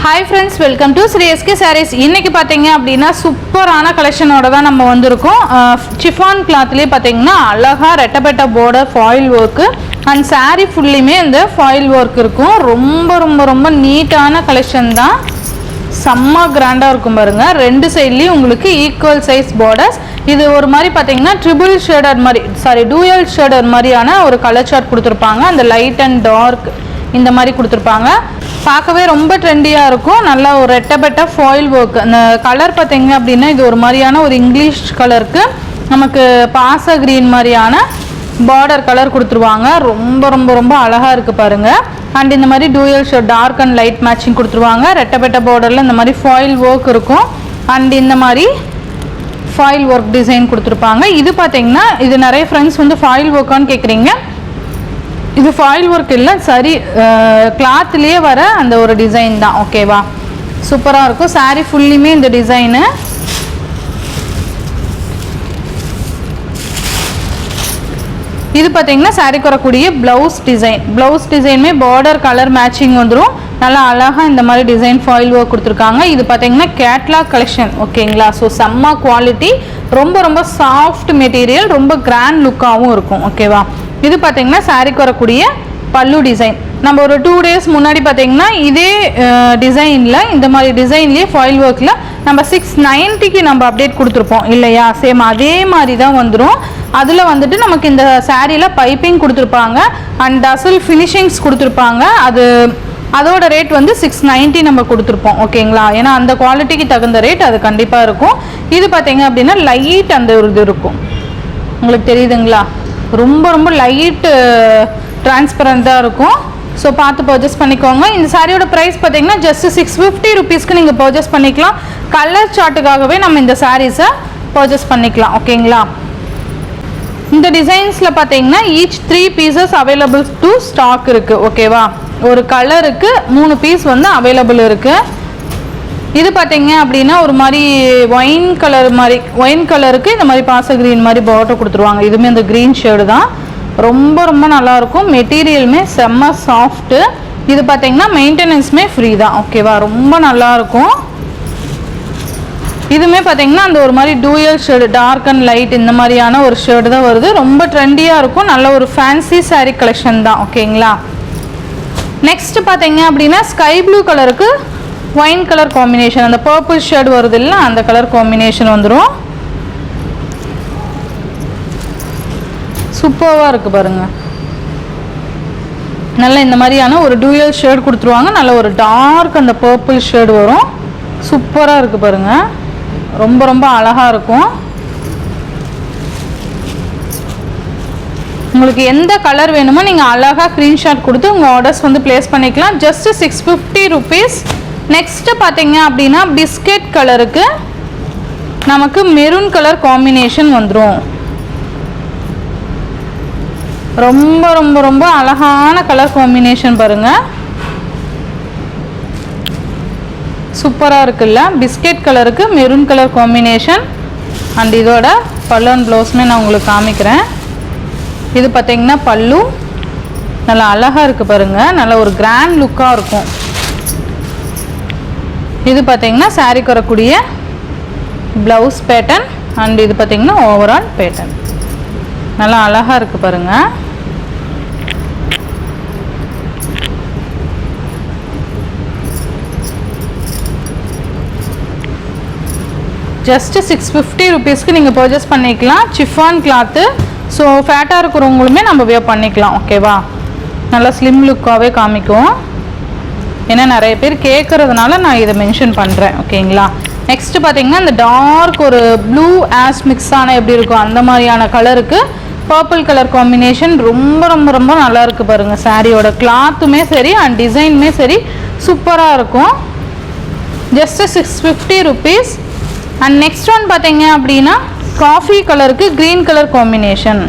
Hi friends, welcome to Sri SK Sarees. இன்னைக்கு பாத்தீங்க அப்படினா சூப்பரான கலெக்ஷனோட தான் நம்ம வந்திருக்கோம். சிஃபான் கிளாத்லயே பாத்தீங்கன்னா அழகா ரெட்டபெட்ட border foil work and saree ஃபுல்லிமே இந்த foil work இருக்கும். ரொம்ப நீட்டான கலெக்ஷன் தான். செம்ம கிராண்டா இருக்கும் பாருங்க. ரெண்டு சைடுலயும் உங்களுக்கு ஈக்குவல் சைஸ் borders. இது ஒரு மாதிரி பாத்தீங்கன்னா ட்ரிபிள் ஷேடட் மாதிரி டூயல் ஷேடட் மாதிரியான ஒரு கலர் சார்ட் கொடுத்திருப்பாங்க. அந்த லைட் அண்ட் டார்க் இந்த மாதிரி கொடுத்திருப்பாங்க. பார்க்கவே ரொம்ப ட்ரெண்டியா இருக்கும். நல்லா ஒரு ரெட்டபெட்ட ஃபாயில் ஒர்க். அந்த கலர் பார்த்தீங்க அப்படின்னா இது ஒரு மாதிரியான ஒரு இங்கிலீஷ் கலருக்கு நமக்கு பாச கிரீன் மாதிரியான பார்டர் கலர் கொடுத்துருவாங்க. ரொம்ப அழகா இருக்கு பாருங்க. அண்ட் இந்த மாதிரி dual shade dark and light matching கொடுத்துருவாங்க. ரெட்டபெட்ட பார்டர்ல இந்த மாதிரி ஃபாயில் ஒர்க் இருக்கும். அண்ட் இந்த மாதிரி ஃபாயில் ஒர்க் டிசைன் கொடுத்துருப்பாங்க. இது பார்த்தீங்கன்னா இது நிறைய ஃப்ரெண்ட்ஸ் வந்து ஃபாயில் ஒர்க்கான்னு கேட்குறீங்க. இது ஃபாயில் ஒர்க் இல்லை, சரி கிளாத்லேயே வர அந்த ஒரு டிசைன் தான். ஓகேவா, சூப்பராக இருக்கும். சாரீ ஃபுல்லியுமே இந்த டிசைனு. இது பார்த்தீங்கன்னா சாரீக்கு வரக்கூடிய ப்ளவுஸ் டிசைனுமே பார்டர் கலர் மேட்சிங் வந்துடும். நல்லா அழகாக இந்த மாதிரி டிசைன் ஃபாயில் ஒர்க் கொடுத்துருக்காங்க. இது பார்த்தீங்கன்னா கேட்லாக் கலெக்ஷன். ஓகேங்களா, ஸோ செம்ம குவாலிட்டி, ரொம்ப சாஃப்ட் மெட்டீரியல், ரொம்ப கிராண்ட் லுக்காகவும் இருக்கும். ஓகேவா, இது பார்த்தீங்கன்னா சாரீக்கு வரக்கூடிய பல்லு டிசைன். நம்ம ஒரு 2 days முன்னாடி பார்த்தீங்கன்னா இதே டிசைனில் இந்த மாதிரி டிசைன்லேயே ஃபாயில் ஒர்க்கில் நம்ம 690க்கு நம்ம அப்டேட் கொடுத்துருப்போம் இல்லையா. சேம் அதே மாதிரி தான் வந்துடும். அதில் வந்துட்டு நமக்கு இந்த சாரியில் பைப்பிங் கொடுத்துருப்பாங்க அண்ட் டசல் ஃபினிஷிங்ஸ் கொடுத்துருப்பாங்க. அதோட ரேட் வந்து 690 நம்ம கொடுத்துருப்போம். ஓகேங்களா, ஏன்னா அந்த குவாலிட்டிக்கு தகுந்த ரேட் அது கண்டிப்பாக இருக்கும். இது பார்த்தீங்க அப்படின்னா லைட் அந்த ஒரு இது இருக்கும். உங்களுக்கு தெரியுதுங்களா, ரொம்ப லைட் டிரான்ஸ்பரண்டாக இருக்கும். ஸோ பார்த்து பர்ச்சேஸ் பண்ணிக்கோங்க. இந்த சாரியோட ப்ரைஸ் பார்த்தீங்கன்னா ஜஸ்ட் 650 ருபீஸ்க்கு நீங்கள் பர்ச்சேஸ் பண்ணிக்கலாம். கலர் சார்ட்டுக்காகவே நம்ம இந்த சாரீஸை பர்ச்சேஸ் பண்ணிக்கலாம். ஓகேங்களா, இந்த டிசைன்ஸில் பார்த்தீங்கன்னா each 3 pieces available to stock இருக்குது. ஓகேவா, ஒரு கலருக்கு 3 பீஸ் வந்து அவைலபிள் இருக்குது. இது பார்த்தீங்க அப்படின்னா ஒரு மாதிரி ஒயின் கலருக்கு இந்த மாதிரி பாச கிரீன் மாதிரி பார்டர் கொடுத்துருவாங்க. இதுவுமே இந்த க்ரீன் ஷேடு தான். ரொம்ப நல்லாயிருக்கும். மெட்டீரியலுமே செம்ம சாஃப்ட்டு. இது பார்த்தீங்கன்னா மெயின்டெனன்ஸுமே ஃப்ரீ தான். ஓகேவா, ரொம்ப நல்லாயிருக்கும். இதுவுமே பார்த்தீங்கன்னா அந்த ஒரு மாதிரி dual shade dark and light இந்த மாதிரியான ஒரு ஷேடு தான் வருது. ரொம்ப ட்ரெண்டியாக இருக்கும். நல்ல ஒரு ஃபேன்சி சாரீ கலெக்ஷன் தான். ஓகேங்களா, நெக்ஸ்ட் பார்த்தீங்க அப்படின்னா ஸ்கை ப்ளூ கலருக்கு ஒயின் கலர் காம்பினேஷன், அந்த பர்பிள் ஷேடு வருது இல்லை, அந்த கலர் காம்பினேஷன் வந்துடும். சூப்பராக இருக்குது பாருங்க. நல்ல இந்த மாதிரியான ஒரு டூயல் ஷேட் கொடுத்துருவாங்க. நல்ல ஒரு டார்க் அந்த பர்பிள் ஷேடு வரும். சூப்பராக இருக்குது பாருங்க. ரொம்ப அழகாக இருக்கும். உங்களுக்கு எந்த கலர் வேணுமோ நீங்கள் அழகாக ஸ்க்ரீன்ஷாட் கொடுத்து உங்கள் ஆர்டர்ஸ் வந்து ப்ளேஸ் பண்ணிக்கலாம். Just 650 rupees. நெக்ஸ்ட்டு பார்த்தீங்க அப்படின்னா பிஸ்கெட் கலருக்கு நமக்கு மெரூன் கலர் காம்பினேஷன் வந்துடும். ரொம்ப அழகான கலர் காம்பினேஷன் பாருங்க. சூப்பராக இருக்குல்ல. பிஸ்கெட் கலருக்கு மெரூன் கலர் காம்பினேஷன். அண்ட் இதோட பல்லு அண்ட் ப்ளவுஸுமே நான் உங்களுக்கு காமிக்கிறேன். இது பார்த்தீங்கன்னா பல்லு நல்லா அழகாக இருக்குது பாருங்க. நல்ல ஒரு கிராண்ட் லுக்காக இருக்கும். இது பார்த்தீங்கன்னா சாரீக்கு வரக்கூடிய ப்ளவுஸ் பேட்டர்ன். அண்ட் இது பார்த்தீங்கன்னா ஓவரால் பேட்டர்ன். நல்லா அழகாக இருக்குது பாருங்க. ஜஸ்ட் 650 ருபீஸ்க்கு நீங்கள் பர்ச்சேஸ் பண்ணிக்கலாம். Chiffon cloth. ஸோ ஃபேட்டாக இருக்கிறவங்களுமே நம்ம வியர் பண்ணிக்கலாம். ஓகேவா, நல்லா ஸ்லிம் லுக்காகவே காமிக்கும். ஏன்னா நிறைய பேர் கேட்குறதுனால நான் இதை மென்ஷன் பண்ணுறேன். ஓகேங்களா, நெக்ஸ்ட்டு பார்த்தீங்கன்னா இந்த டார்க் ஒரு ப்ளூ ஆஷ் மிக்ஸ் ஆன எப்படி இருக்கும் அந்த மாதிரியான கலருக்கு பர்பிள் கலர் காம்பினேஷன். ரொம்ப நல்லா இருக்குது பாருங்கள். சாரியோட கிளாத்துமே சரி அண்ட் டிசைனுமே சரி சூப்பராக இருக்கும். Just 650 rupees. And next one பார்த்தீங்க அப்படின்னா காஃபி கலருக்கு green colour combination.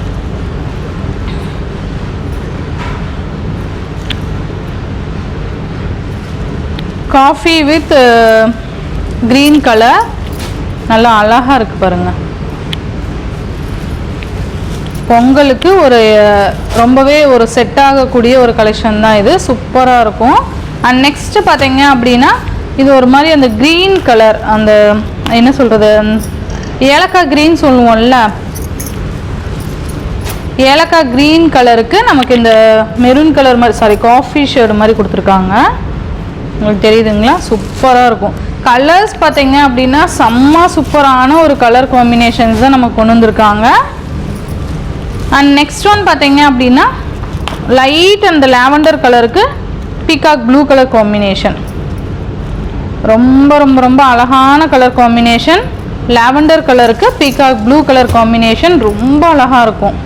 Coffee with green colour. நல்லா அழகாக இருக்குது பாருங்கள். பொங்கலுக்கு ரொம்பவே ஒரு செட் ஆகக்கூடிய ஒரு கலெக்ஷன் தான் இது. சூப்பராக இருக்கும். அண்ட் நெக்ஸ்ட்டு பார்த்தீங்க அப்படின்னா இது ஒரு மாதிரி அந்த க்ரீன் கலர், அந்த என்ன சொல்கிறது, ஏலக்காய் க்ரீன் சொல்லுவோம்ல, ஏலக்காய் க்ரீன் கலருக்கு நமக்கு இந்த மெரூன் கலர் மாதிரி, சாரி காஃபி ஷேடு மாதிரி கொடுத்துருக்காங்க. உங்களுக்கு தெரியுதுங்களா? சூப்பராக இருக்கும். கலர்ஸ் பார்த்தீங்க அப்படின்னா செம்ம சூப்பரான ஒரு கலர் காம்பினேஷன்ஸ் தான் நமக்கு கொண்டு வந்திருக்காங்க. அண்ட் நெக்ஸ்ட் ஒன் பார்த்தீங்க அப்படின்னா லைட் அந்த லாவெண்டர் கலருக்கு பீகாக் ப்ளூ கலர் காம்பினேஷன். ரொம்ப ரொம்ப ரொம்ப அழகான கலர் காம்பினேஷன். லாவெண்டர் கலருக்கு பீகாக் ப்ளூ கலர் காம்பினேஷன் ரொம்ப அழகாக இருக்கும்.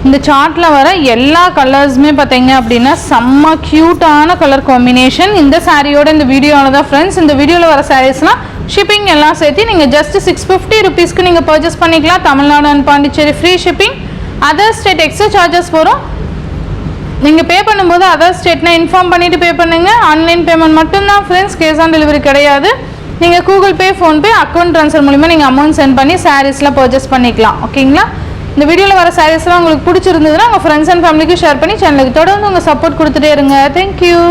இந்த சார்ட்டில் வர எல்லா கலர்ஸுமே பார்த்தீங்க அப்படின்னா செம்ம க்யூட்டான கலர் காம்பினேஷன். இந்த சாரியோட இந்த வீடியோவில் தான் ஃப்ரெண்ட்ஸ். இந்த வீடியோவில் வர சாரீஸ்லாம் ஷிப்பிங் எல்லாம் சேர்த்து நீங்கள் ஜஸ்ட் 650 ருபீஸ்க்கு நீங்கள் பர்ச்சேஸ் பண்ணிக்கலாம். Tamil Nadu and Pondicherry free shipping. Other state extra charges வரும். நீங்கள் பே பண்ணும்போது அதர் ஸ்டேட்னா இன்ஃபார்ம் பண்ணிவிட்டு பே பண்ணுங்கள். ஆன்லைன் பேமெண்ட் மட்டும்தான் ஃப்ரெண்ட்ஸ், கேஷ் ஆன் டெலிவரி கிடையாது. நீங்கள் Google Pay, PhonePe, account transfer மூலிமா நீங்கள் அமௌண்ட் சென்ட் பண்ணி சாரீஸ்லாம் பர்ச்சேஸ் பண்ணிக்கலாம். ஓகேங்களா? இந்த வீடியோவில் வர சாரீஸ்லாம் உங்களுக்கு பிடிச்சிருந்ததுன்னா உங்கள் ஃப்ரெண்ட்ஸ் அண்ட் ஃபேமிலிக்கு ஷேர் பண்ணி சேனலுக்கு தொடர்ந்து உங்கள் சப்போர்ட் கொடுத்துட்டே இருங்க. தேங்க்யூ.